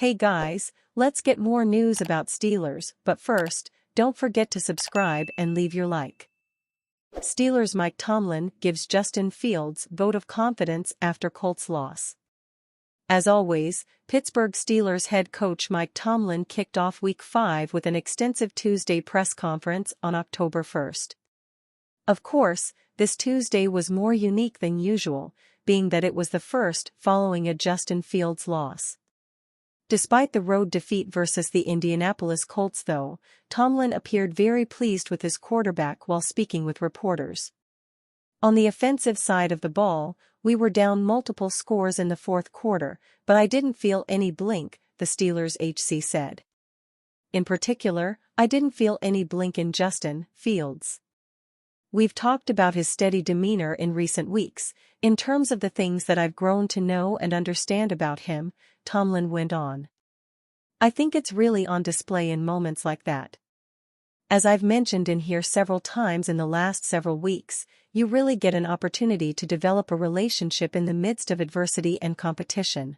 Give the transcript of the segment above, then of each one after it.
Hey guys, let's get more news about Steelers, but first, don't forget to subscribe and leave your like. Steelers Mike Tomlin gives Justin Fields vote of confidence after Colts loss. As always, Pittsburgh Steelers head coach Mike Tomlin kicked off Week 5 with an extensive Tuesday press conference on October 1st. Of course, this Tuesday was more unique than usual, being that it was the first following a Justin Fields loss. Despite the road defeat versus the Indianapolis Colts though, Tomlin appeared very pleased with his quarterback while speaking with reporters. On the offensive side of the ball, we were down multiple scores in the fourth quarter, but I didn't feel any blink, the Steelers HC said. In particular, I didn't feel any blink in Justin Fields. We've talked about his steady demeanor in recent weeks, in terms of the things that I've grown to know and understand about him, Tomlin went on. I think it's really on display in moments like that. As I've mentioned in here several times in the last several weeks, you really get an opportunity to develop a relationship in the midst of adversity and competition.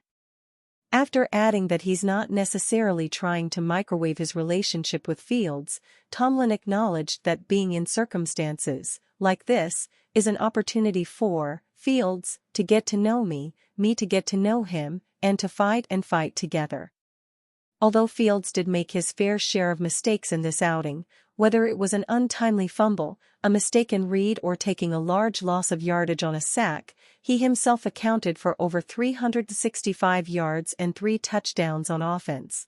After adding that he's not necessarily trying to microwave his relationship with Fields, Tomlin acknowledged that being in circumstances like this is an opportunity for Fields to get to know me to get to know him, and to fight together. Although Fields did make his fair share of mistakes in this outing, whether it was an untimely fumble, a mistaken read or taking a large loss of yardage on a sack, he himself accounted for over 365 yards and 3 touchdowns on offense.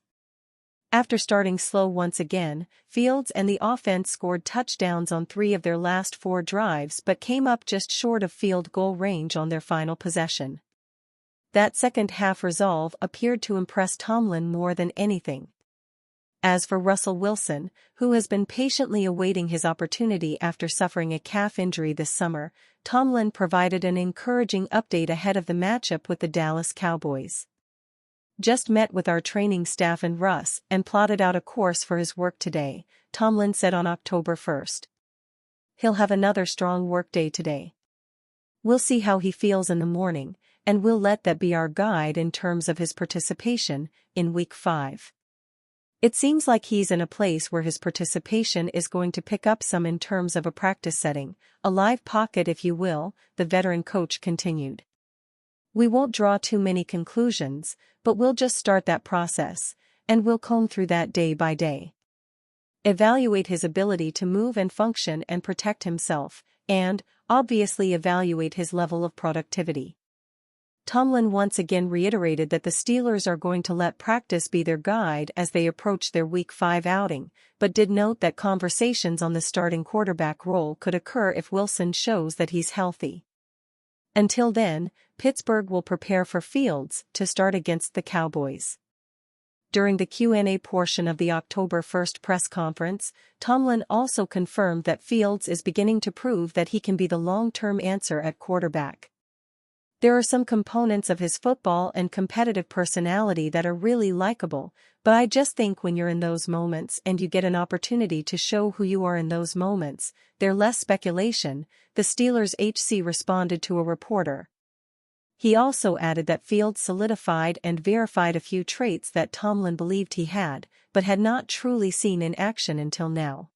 After starting slow once again, Fields and the offense scored touchdowns on 3 of their last 4 drives but came up just short of field goal range on their final possession. That second-half resolve appeared to impress Tomlin more than anything. As for Russell Wilson, who has been patiently awaiting his opportunity after suffering a calf injury this summer, Tomlin provided an encouraging update ahead of the matchup with the Dallas Cowboys. Just met with our training staff and Russ and plotted out a course for his work today, Tomlin said on October 1st. He'll have another strong workday today. We'll see how he feels in the morning, and we'll let that be our guide in terms of his participation in Week 5. It seems like he's in a place where his participation is going to pick up some in terms of a practice setting, a live pocket if you will, the veteran coach continued. We won't draw too many conclusions, but we'll just start that process, and we'll comb through that day by day. Evaluate his ability to move and function and protect himself, and, obviously evaluate his level of productivity. Tomlin once again reiterated that the Steelers are going to let practice be their guide as they approach their Week 5 outing, but did note that conversations on the starting quarterback role could occur if Wilson shows that he's healthy. Until then, Pittsburgh will prepare for Fields to start against the Cowboys. During the Q&A portion of the October 1st press conference, Tomlin also confirmed that Fields is beginning to prove that he can be the long-term answer at quarterback. There are some components of his football and competitive personality that are really likable, but I just think when you're in those moments and you get an opportunity to show who you are in those moments, there's less speculation, the Steelers HC responded to a reporter. He also added that Fields solidified and verified a few traits that Tomlin believed he had, but had not truly seen in action until now.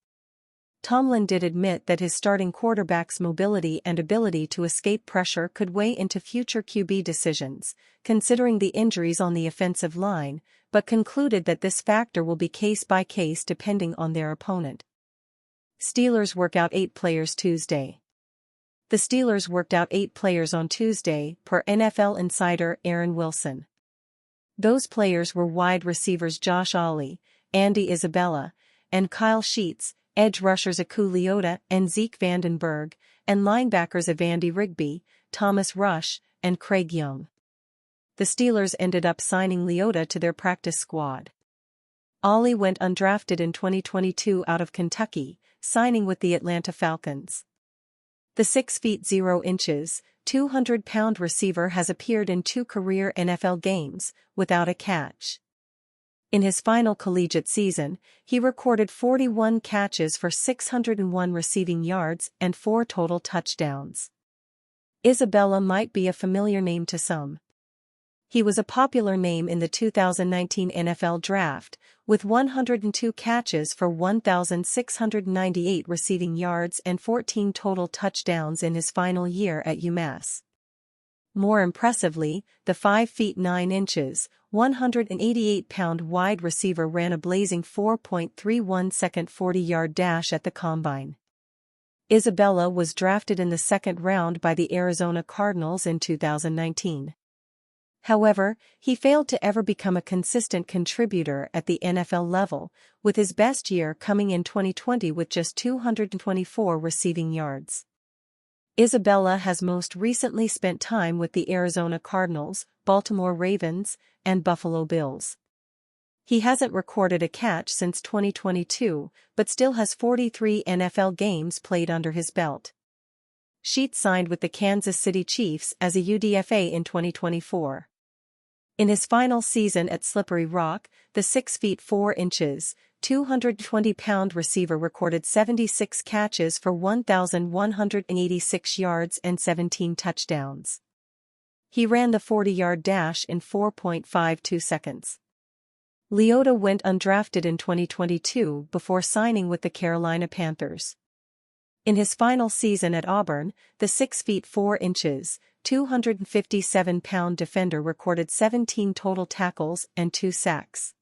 Tomlin did admit that his starting quarterback's mobility and ability to escape pressure could weigh into future QB decisions, considering the injuries on the offensive line, but concluded that this factor will be case by case depending on their opponent. Steelers work out 8 players Tuesday. The Steelers worked out 8 players on Tuesday, per NFL insider Aaron Wilson. Those players were wide receivers Josh Allen, Andy Isabella, and Kyle Sheets, edge rushers Aku Leota and Zeke Vandenberg, and linebackers Evandy Rigby, Thomas Rush, and Craig Young. The Steelers ended up signing Leota to their practice squad. Ollie went undrafted in 2022 out of Kentucky, signing with the Atlanta Falcons. The 6 feet 0 inches, 200-pound receiver has appeared in 2 career NFL games, without a catch. In his final collegiate season, he recorded 41 catches for 601 receiving yards and 4 total touchdowns. Isabella might be a familiar name to some. He was a popular name in the 2019 NFL Draft, with 102 catches for 1,698 receiving yards and 14 total touchdowns in his final year at UMass. More impressively, the 5 feet 9 inches, 188-pound wide receiver ran a blazing 4.31-second 40-yard dash at the Combine. Isabella was drafted in the second round by the Arizona Cardinals in 2019. However, he failed to ever become a consistent contributor at the NFL level, with his best year coming in 2020 with just 224 receiving yards. Isabella has most recently spent time with the Arizona Cardinals, Baltimore Ravens, and Buffalo Bills. He hasn't recorded a catch since 2022, but still has 43 NFL games played under his belt. Sheets signed with the Kansas City Chiefs as a UDFA in 2024. In his final season at Slippery Rock, the 6 feet 4 inches, 220-pound receiver recorded 76 catches for 1,186 yards and 17 touchdowns. He ran the 40-yard dash in 4.52 seconds. Leota went undrafted in 2022 before signing with the Carolina Panthers. In his final season at Auburn, the 6 feet 4 inches, 257-pound defender recorded 17 total tackles and 2 sacks.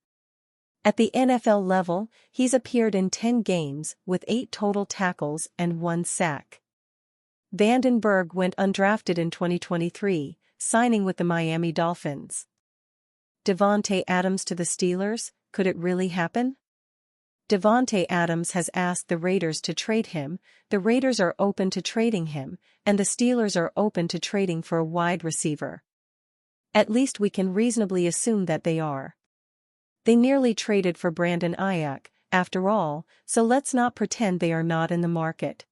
At the NFL level, he's appeared in 10 games with 8 total tackles and 1 sack. Vandenberg went undrafted in 2023, signing with the Miami Dolphins. Davante Adams to the Steelers, could it really happen? Davante Adams has asked the Raiders to trade him, the Raiders are open to trading him, and the Steelers are open to trading for a wide receiver. At least we can reasonably assume that they are. They nearly traded for Brandon Ayuk, after all, so let's not pretend they are not in the market.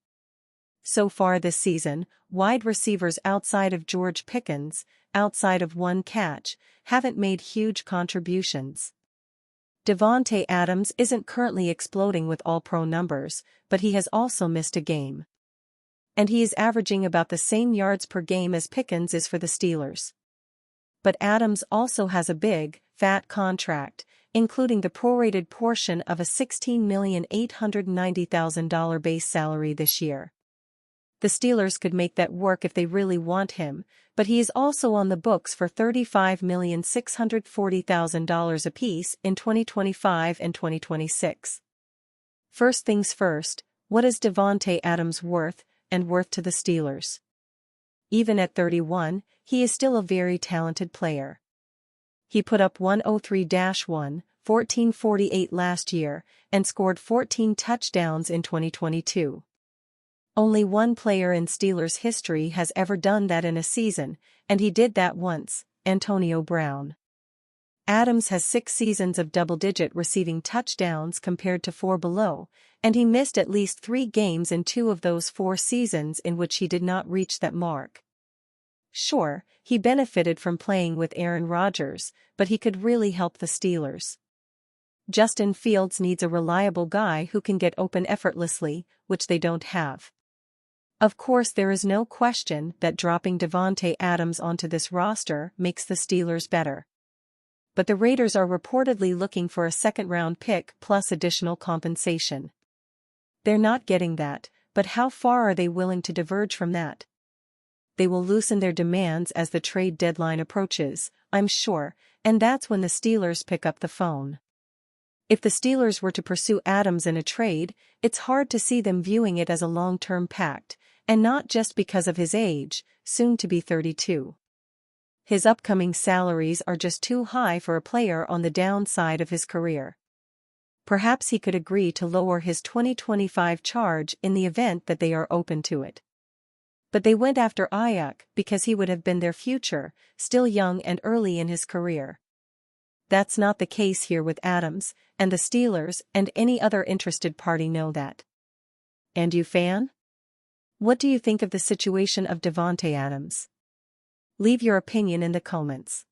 So far this season, wide receivers outside of George Pickens, outside of 1 catch, haven't made huge contributions. Davante Adams isn't currently exploding with all-pro numbers, but he has also missed a game. And he is averaging about the same yards per game as Pickens is for the Steelers. But Adams also has a big, fat contract, including the prorated portion of a $16,890,000 base salary this year. The Steelers could make that work if they really want him, but he is also on the books for $35,640,000 apiece in 2025 and 2026. First things first, what is Davante Adams worth, and worth to the Steelers? Even at 31, he is still a very talented player. He put up 103-1, 1448 last year, and scored 14 touchdowns in 2022. Only one player in Steelers history has ever done that in a season, and he did that once, Antonio Brown. Adams has 6 seasons of double-digit receiving touchdowns compared to 4 below, and he missed at least 3 games in 2 of those 4 seasons in which he did not reach that mark. Sure, he benefited from playing with Aaron Rodgers, but he could really help the Steelers. Justin Fields needs a reliable guy who can get open effortlessly, which they don't have. Of course, there is no question that dropping Davante Adams onto this roster makes the Steelers better. But the Raiders are reportedly looking for a second-round pick plus additional compensation. They're not getting that, but how far are they willing to diverge from that? They will loosen their demands as the trade deadline approaches, I'm sure, and that's when the Steelers pick up the phone. If the Steelers were to pursue Adams in a trade, it's hard to see them viewing it as a long-term pact, and not just because of his age, soon to be 32. His upcoming salaries are just too high for a player on the downside of his career. Perhaps he could agree to lower his 2025 charge in the event that they are open to it. But they went after Ayuk because he would have been their future, still young and early in his career. That's not the case here with Adams, and the Steelers and any other interested party know that. And you, fan? What do you think of the situation of Davante Adams? Leave your opinion in the comments.